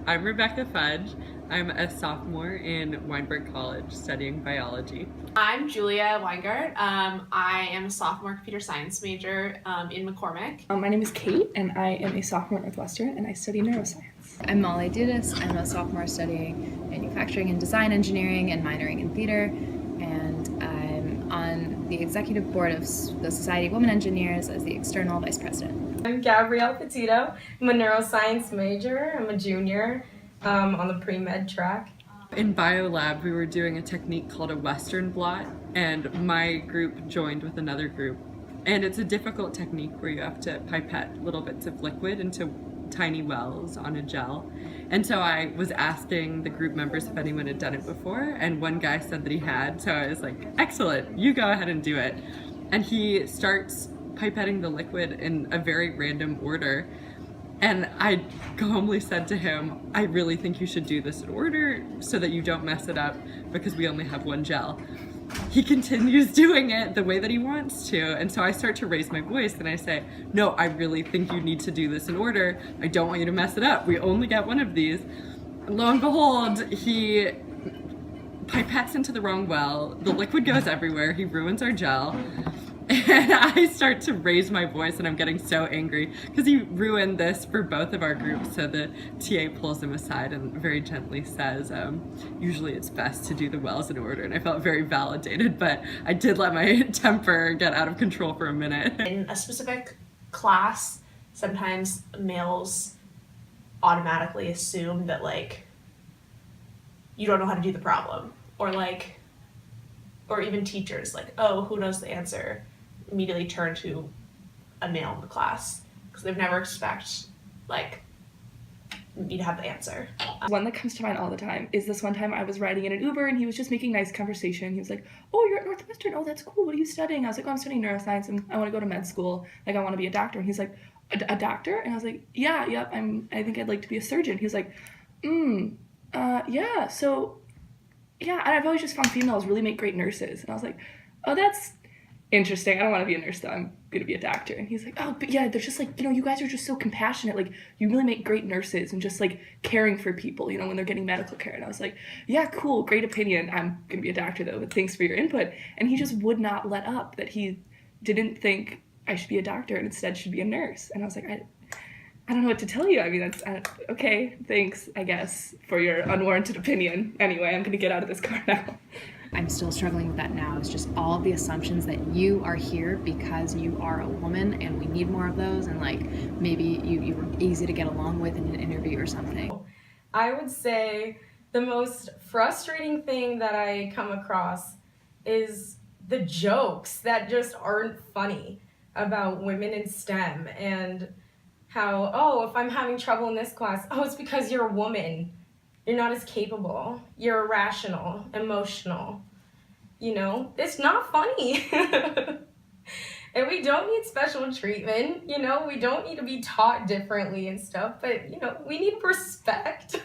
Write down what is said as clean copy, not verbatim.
I'm Rebecca Fudge. I'm a sophomore in Weinberg College studying biology. I'm Julia Weingart. I am a sophomore computer science major in McCormick. My name is Kate, and I am a sophomore at Northwestern, and I study neuroscience. I'm Molly Dudas. I'm a sophomore studying manufacturing and design engineering and minoring in theater, and I'm on the executive board of the Society of Women Engineers as the external vice president. I'm Gabrielle Petito. I'm a neuroscience major. I'm a junior on the pre-med track. In biolab, we were doing a technique called a Western blot, and my group joined with another group. And it's a difficult technique where you have to pipette little bits of liquid into tiny wells on a gel. And so I was asking the group members if anyone had done it before, and one guy said that he had, so I was like, excellent, you go ahead and do it. And he starts pipetting the liquid in a very random order. And I calmly said to him, I really think you should do this in order so that you don't mess it up because we only have one gel. He continues doing it the way that he wants to. And so I start to raise my voice and I say, no, I really think you need to do this in order. I don't want you to mess it up. We only get one of these. And lo and behold, he pipettes into the wrong well. The liquid goes everywhere. He ruins our gel. And I start to raise my voice and I'm getting so angry because he ruined this for both of our groups. So the TA pulls him aside and very gently says, usually it's best to do the wells in order. And I felt very validated, but I did let my temper get out of control for a minute. In a specific class, sometimes males automatically assume that you don't know how to do the problem, or even teachers oh, who knows the answer? Immediately turn to a male in the class because they've never expect me to have the answer. One that comes to mind all the time is this one time I was riding in an Uber and he was just making nice conversation. He was like, oh, you're at Northwestern. Oh, that's cool. What are you studying? I was like, oh, I'm studying neuroscience and I want to go to med school. I want to be a doctor. And he's like, a doctor? And I was like, yeah, yep. I think I'd like to be a surgeon. He was like, yeah. So, yeah. And I've always just found females really make great nurses. And I was like, oh, that's interesting. I don't want to be a nurse though. I'm going to be a doctor. And he's like, oh, but yeah, there's just you guys are just so compassionate. You really make great nurses and just caring for people, when they're getting medical care. And I was like, yeah, cool. Great opinion. I'm going to be a doctor though, but thanks for your input. And he just would not let up that he didn't think I should be a doctor and instead should be a nurse. And I was like, I don't know what to tell you. I mean, okay, thanks, I guess, for your unwarranted opinion. Anyway, I'm going to get out of this car now. I'm still struggling with that now. It's just all of the assumptions that you are here because you are a woman and we need more of those, and maybe you were easy to get along with in an interview or something. I would say the most frustrating thing that I come across is the jokes that just aren't funny about women in STEM and how, oh, if I'm having trouble in this class, oh, it's because you're a woman. You're not as capable. You're irrational, emotional. It's not funny. And we don't need special treatment. We don't need to be taught differently and stuff, but, we need respect.